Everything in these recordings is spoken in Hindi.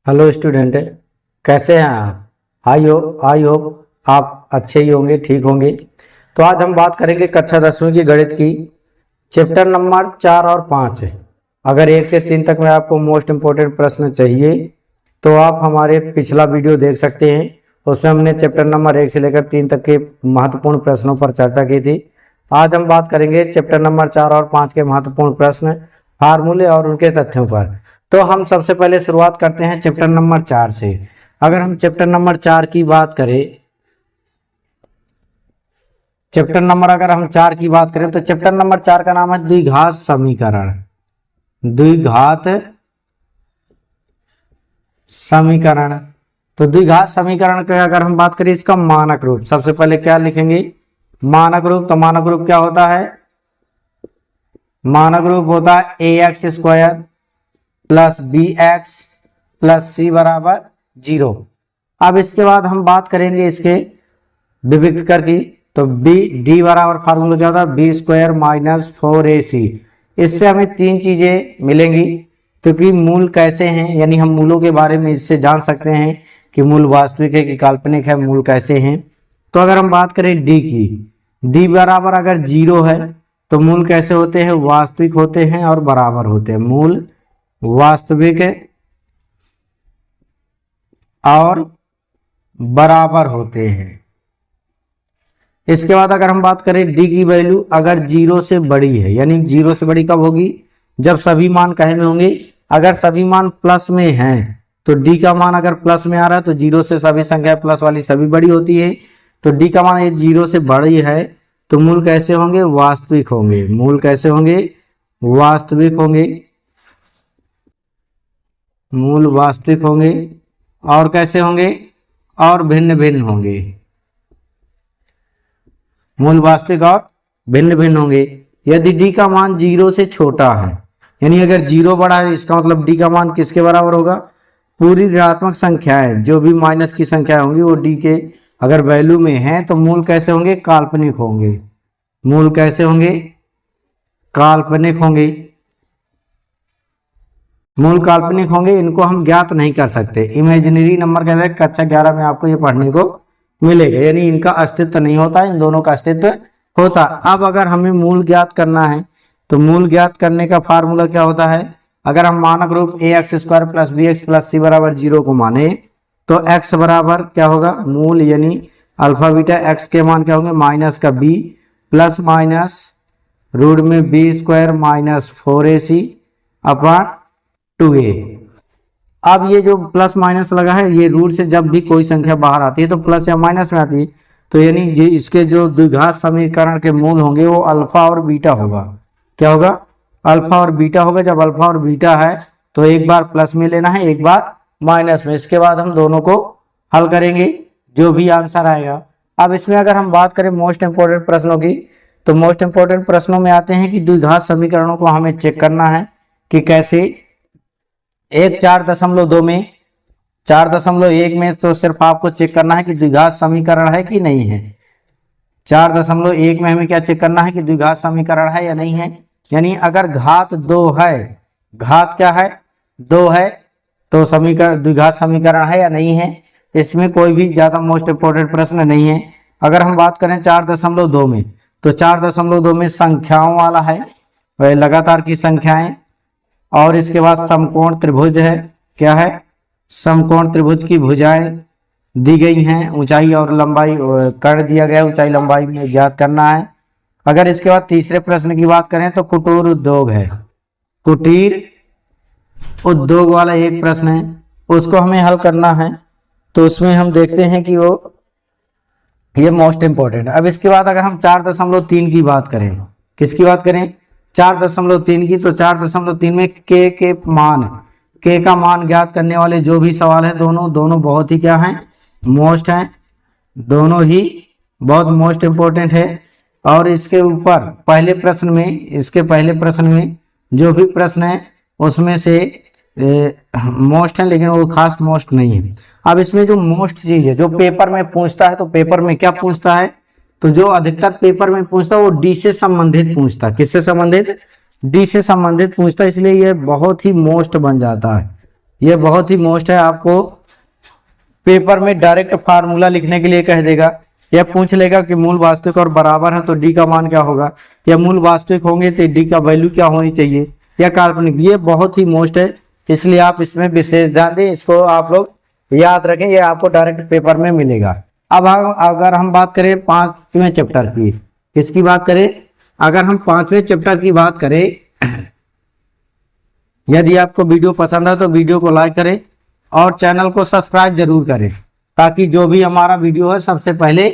हेलो स्टूडेंट, कैसे हैं आप? आई होप आप अच्छे ही होंगे, ठीक होंगे। तो आज हम बात करेंगे कक्षा 10वीं की गणित की चैप्टर नंबर 4 और 5। अगर 1 से 3 तक में आपको मोस्ट इम्पोर्टेंट प्रश्न चाहिए तो आप हमारे पिछला वीडियो देख सकते हैं। उसमें हमने चैप्टर नंबर 1 से लेकर 3 तक के महत्वपूर्ण प्रश्नों पर चर्चा की थी। आज हम बात करेंगे चैप्टर नंबर 4 और 5 के महत्वपूर्ण प्रश्न, फार्मूले और उनके तथ्यों पर। तो हम सबसे पहले शुरुआत करते हैं चैप्टर नंबर 4 से। अगर हम चैप्टर नंबर 4 की बात करें, अगर हम 4 की बात करें तो चैप्टर नंबर 4 का नाम है द्विघात समीकरण। द्विघात समीकरण। तो द्विघात समीकरण का अगर हम बात करें, इसका मानक रूप सबसे पहले क्या लिखेंगे? मानक रूप। तो मानक रूप क्या होता है? मानक रूप होता है ax square plus B X plus C बराबर 0। अब इसके बाद हम बात करेंगे इसके विविक्त कर की। तो बी डी बराबर फार्मूला क्या होता है? B square minus 4ac। इससे हमें 3 चीजें मिलेंगी, क्योंकि मूल कैसे हैं, यानी हम मूलों के बारे में इससे जान सकते हैं कि मूल वास्तविक है कि काल्पनिक है, मूल कैसे हैं। तो अगर हम बात करें डी की, डी बराबर अगर 0 है तो मूल कैसे होते हैं? वास्तविक होते हैं और बराबर होते हैं। मूल वास्तविक और बराबर होते हैं। इसके बाद अगर हम बात करें डी की वैल्यू अगर 0 से बड़ी है, यानी 0 से बड़ी कब होगी? जब सभी मान कहे में होंगे। अगर सभी मान प्लस में हैं तो डी का मान अगर प्लस में आ रहा है तो 0 से सभी संख्या प्लस वाली सभी बड़ी होती है। तो डी का मान ये 0 से बड़ी है तो मूल कैसे होंगे? वास्तविक होंगे। मूल कैसे होंगे? वास्तविक होंगे। मूल वास्तविक होंगे। और कैसे होंगे? और भिन्न भिन्न होंगे। मूल वास्तविक और भिन्न भिन्न होंगे। यदि डी का मान 0 से छोटा है, यानी अगर 0 बड़ा है, इसका मतलब डी का मान किसके बराबर होगा? पूरी ऋणात्मक संख्याएं, जो भी माइनस की संख्या होंगी वो डी के अगर वैल्यू में है तो मूल कैसे होंगे? काल्पनिक होंगे। मूल कैसे होंगे? काल्पनिक होंगे। मूल काल्पनिक होंगे। इनको हम ज्ञात नहीं कर सकते। इमेजिनरी नंबर कहते हैं, कक्षा 11 में आपको ये पढ़ने को मिलेगा, यानी इनका अस्तित्व नहीं होता, इन दोनों का अस्तित्व होता। अब अगर हमें मूल ज्ञात करना है तो मूल ज्ञात करने का फार्मूला क्या होता है? अगर हम मानक रूप ax square plus B X plus C बराबर 0 को माने तो x बराबर क्या होगा? मूल यानी अल्फा बीटा x के मान क्या होंगे? माइनस का b प्लस माइनस रूट में B square minus 4ac upon 2a। अब ये जो प्लस माइनस लगा है, ये रूट से जब भी कोई संख्या बाहर आती है तो प्लस या माइनस में आती है। तो यानी इसके जो द्विघात समीकरण के मूल होंगे वो अल्फा और बीटा होगा। क्या होगा? अल्फा और बीटा होगा। जब अल्फा और बीटा है तो एक बार प्लस में लेना है, एक बार माइनस में। इसके बाद हम दोनों को हल करेंगे, जो भी आंसर आएगा। अब इसमें अगर हम बात करें मोस्ट इंपोर्टेंट प्रश्नों की, तो मोस्ट इंपोर्टेंट प्रश्नों में आते हैं कि द्विघात समीकरणों को हमें चेक करना है कि कैसे। एक 4.2 में, 4.1 में तो सिर्फ आपको चेक करना है कि द्विघात समीकरण है कि नहीं है। 4.1 में हमें क्या चेक करना है कि द्विघात समीकरण है या नहीं है। यानी अगर घात 2 है, घात क्या है? 2 है, तो समीकरण द्विघात समीकरण है या नहीं है। इसमें कोई भी ज्यादा मोस्ट इंपोर्टेंट प्रश्न नहीं है। अगर हम बात करें 4.2 में, तो 4.2 में संख्याओं वाला है, वह लगातार की संख्याएं। और इसके बाद समकोण त्रिभुज है। क्या है? समकोण त्रिभुज की भुजाएं दी गई हैं, ऊंचाई और लंबाई कर दिया गया, ऊंचाई लंबाई में ज्ञात करना है। अगर इसके बाद तीसरे प्रश्न की बात करें तो कुटीर उद्योग है। कुटीर उद्योग वाला एक प्रश्न है, उसको हमें हल करना है। तो उसमें हम देखते हैं कि वो ये मोस्ट इंपोर्टेंट है। अब इसके बाद अगर हम 4.3 की बात करें, किसकी बात करें? 4.3 की। तो 4.3 में के मान, के का मान ज्ञात करने वाले जो भी सवाल है, दोनों बहुत ही क्या है? मोस्ट हैं। दोनों ही बहुत मोस्ट इंपोर्टेंट है। और इसके ऊपर पहले प्रश्न में, इसके पहले प्रश्न में जो भी प्रश्न है उसमें से मोस्ट है, लेकिन वो खास मोस्ट नहीं है। अब इसमें जो मोस्ट चीज है, जो पेपर में पूछता है, तो पेपर में क्या पूछता है? तो जो अधिकतर पेपर में पूछता है वो डी से संबंधित पूछता है। किससे संबंधित? डी से संबंधित पूछता है, इसलिए ये बहुत ही मोस्ट बन जाता है। ये बहुत ही मोस्ट है। आपको पेपर में डायरेक्ट फार्मूला लिखने के लिए कह देगा, या पूछ लेगा कि मूल वास्तविक और बराबर है तो डी का मान क्या होगा, या मूल वास्तविक होंगे तो डी का वैल्यू क्या होनी चाहिए, या काल्पनिक। ये बहुत ही मोस्ट है, इसलिए आप इसमें विशेष ध्यान दें, इसको आप लोग याद रखें, ये आपको डायरेक्ट पेपर में मिलेगा। अब अगर हम बात करें 5वें चैप्टर की, किसकी बात करें, अगर हम 5वें चैप्टर की बात करें, यदि आपको वीडियो पसंद है तो वीडियो को लाइक करें और चैनल को सब्सक्राइब जरूर करें, ताकि जो भी हमारा वीडियो है सबसे पहले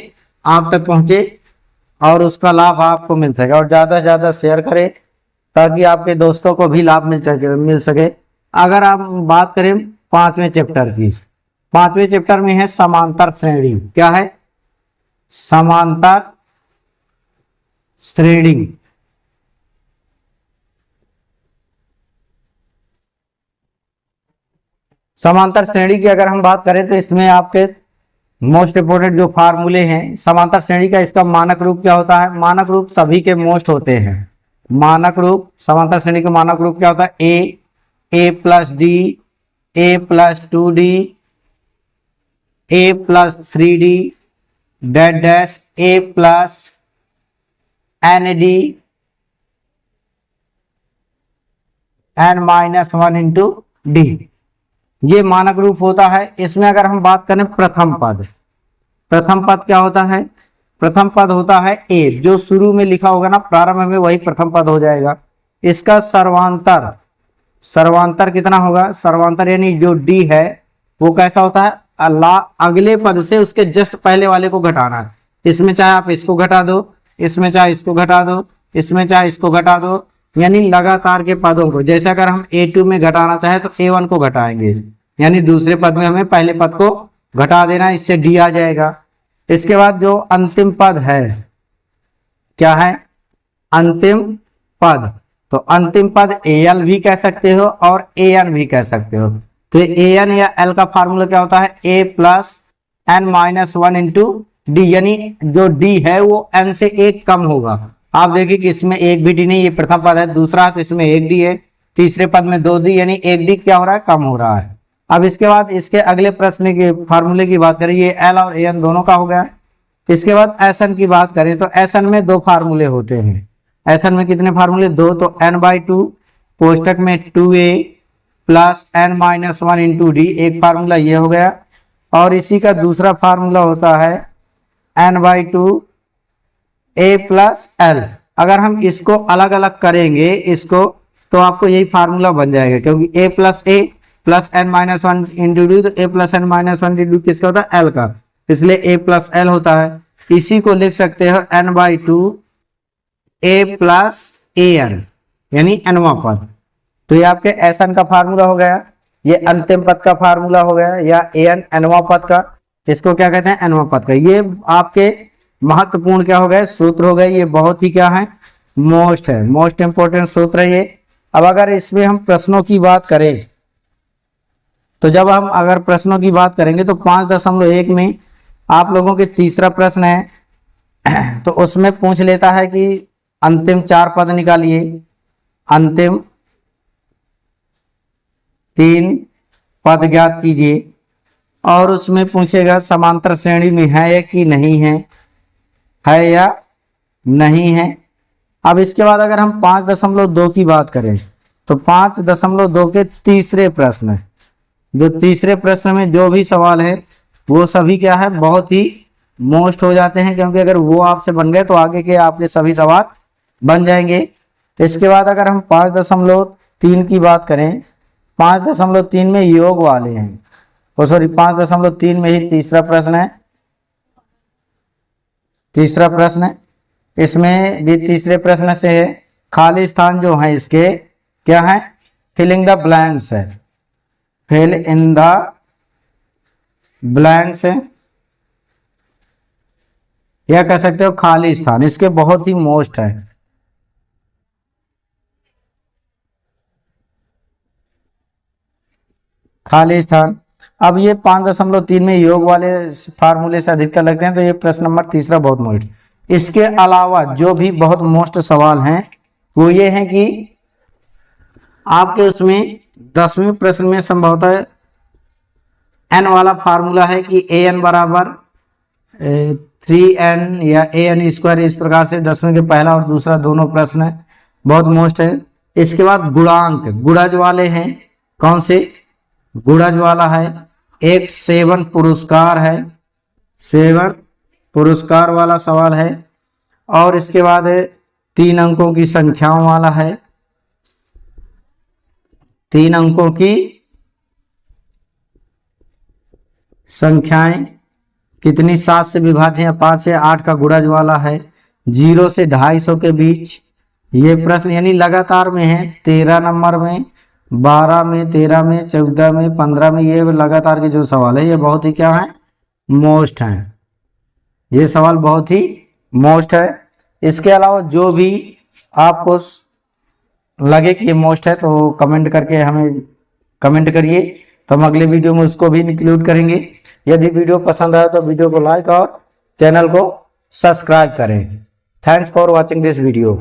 आप तक पहुंचे और उसका लाभ आपको मिल सके। और ज़्यादा से ज़्यादा शेयर करें ताकि आपके दोस्तों को भी लाभ मिल सके। अगर आप बात करें 5वें चैप्टर की, 5वें चैप्टर में है समांतर श्रेणी। क्या है? समांतर श्रेणी। समांतर श्रेणी की अगर हम बात करें तो इसमें आपके मोस्ट इंपोर्टेंट जो फार्मूले हैं समांतर श्रेणी का, इसका मानक रूप क्या होता है? मानक रूप सभी के मोस्ट होते हैं। मानक रूप, समांतर श्रेणी का मानक रूप क्या होता है? A plus D, A plus 2d, A plus 3d, dash dash, A plus N D, N minus 1 into D. ये मानक रूप होता है। इसमें अगर हम बात करें प्रथम पद, प्रथम पद क्या होता है? प्रथम पद होता है ए, जो शुरू में लिखा होगा ना प्रारंभ में, वही प्रथम पद हो जाएगा। इसका सर्वांतर, सर्वांतर कितना होगा? सर्वांतर यानी जो डी है वो कैसा होता है? अगले पद से उसके जस्ट पहले वाले को घटाना है। इसमें चाहे आप इसको घटा दो, इसमें चाहे इसको घटा दो, इसमें चाहे इसको घटा दो, यानी लगातार के पदों को। जैसे अगर हम A2 में घटाना चाहे तो A1 को घटाएंगे, यानी दूसरे पद में हमें पहले पद को घटा देना, इससे D आ जाएगा। इसके बाद जो अंतिम पद है, क्या है? अंतिम पद। तो अंतिम पद AL भी कह सकते हो और AN भी कह सकते हो। तो AN या L का फार्मूला क्या होता है? A plus N minus 1 into D, यानी जो D है वो N से 1 कम होगा। आप देखिए कि इसमें एक भी डी नहीं, ये प्रथम पद है, दूसरा तो इसमें एक डी है, तीसरे पद में 2 डी, यानी एक डी क्या हो रहा है? कम हो रहा है। अब इसके बाद इसके अगले प्रश्न के फार्मूले की बात करें, ये एल और एन दोनों का हो गया। इसके बाद एसएन की बात करें तो एसएन में 2 फार्मूले होते हैं। एसएन में कितने फार्मूले? 2। तो n/2 कोष्टक में 2a plus n minus 1 into D, एक फार्मूला ये हो गया। और इसी का दूसरा फार्मूला होता है n/2 a प्लस एल। अगर हम इसको अलग अलग करेंगे इसको, तो आपको यही फार्मूला बन जाएगा, क्योंकि a plus A plus n minus 1 into D, तो a plus n minus 1 into किसका होता है? एल का, इसलिए a प्लस एल होता है। इसी को लिख सकते हो n/2 a plus A N, यानी nवां पद। तो ये आपके एसएन का फार्मूला हो गया, ये अंतिम पद का फार्मूला हो गया, या एन nवां पद का, इसको क्या कहते हैं? nवां पद का। ये आपके महत्वपूर्ण क्या हो गए? सूत्र हो गए। ये बहुत ही क्या है? मोस्ट है, मोस्ट इंपोर्टेंट सूत्र है ये। अब अगर इसमें हम प्रश्नों की बात करें तो जब हम अगर प्रश्नों की बात करेंगे तो 5.1 में आप लोगों के तीसरा प्रश्न है, तो उसमें पूछ लेता है कि अंतिम 4 पद निकालिए, अंतिम 3 पद ज्ञात कीजिए, और उसमें पूछेगा समांतर श्रेणी में है कि नहीं है, है या नहीं है। अब इसके बाद अगर हम 5.2 की बात करें तो 5.2 के तीसरे प्रश्न, जो तीसरे प्रश्न में जो भी सवाल है वो सभी क्या है? बहुत ही मोस्ट हो जाते हैं, क्योंकि अगर वो आपसे बन गए तो आगे के आपके सभी सवाल बन जाएंगे। इसके बाद अगर हम 5.3 की बात करें, 5.3 में योग वाले हैं, सॉरी 5.3 में ही तीसरा प्रश्न है। तीसरा प्रश्न, इसमें भी तीसरे प्रश्न से है, खाली स्थान जो है इसके क्या है? फिलिंग द ब्लैंक्स है, फिल इन द ब्लैंक्स, या कह सकते हो खाली स्थान। इसके बहुत ही मोस्ट है। खाली स्थान। अब ये 5.3 में योग वाले फार्मूले से अधिकतर लगते हैं, तो ये प्रश्न नंबर तीसरा बहुत मोस्ट। इसके अलावा जो भी बहुत मोस्ट सवाल हैं वो ये हैं कि आपके उसमें 10वें प्रश्न में संभवतः n वाला फार्मूला है कि an बराबर 3n या an स्क्वायर, इस प्रकार से 10वें के पहला और दूसरा दोनों प्रश्न है, बहुत मोस्ट है। इसके बाद गुणांक, गुणज वाले हैं, कौन से गुणज वाला है, एक 7 पुरस्कार है, 7 पुरस्कार वाला सवाल है। और इसके बाद 3 अंकों की संख्याओं वाला है, 3 अंकों की संख्याएं कितनी 7 से विभाज्य है, 5 से 8 का गुणज वाला है, 0 से 250 के बीच ये प्रश्न यानी लगातार में है, 13 नंबर में, 12 में, 13 में, 14 में, 15 में, ये लगातार के जो सवाल है ये बहुत ही क्या है, मोस्ट है। ये सवाल बहुत ही मोस्ट है। इसके अलावा जो भी आपको लगे कि ये मोस्ट है तो कमेंट करके हमें कमेंट करिए, तो हम अगले वीडियो में उसको भी इंक्लूड करेंगे। यदि वीडियो पसंद आया तो वीडियो को लाइक और चैनल को सब्सक्राइब करें। Thanks for watching this video.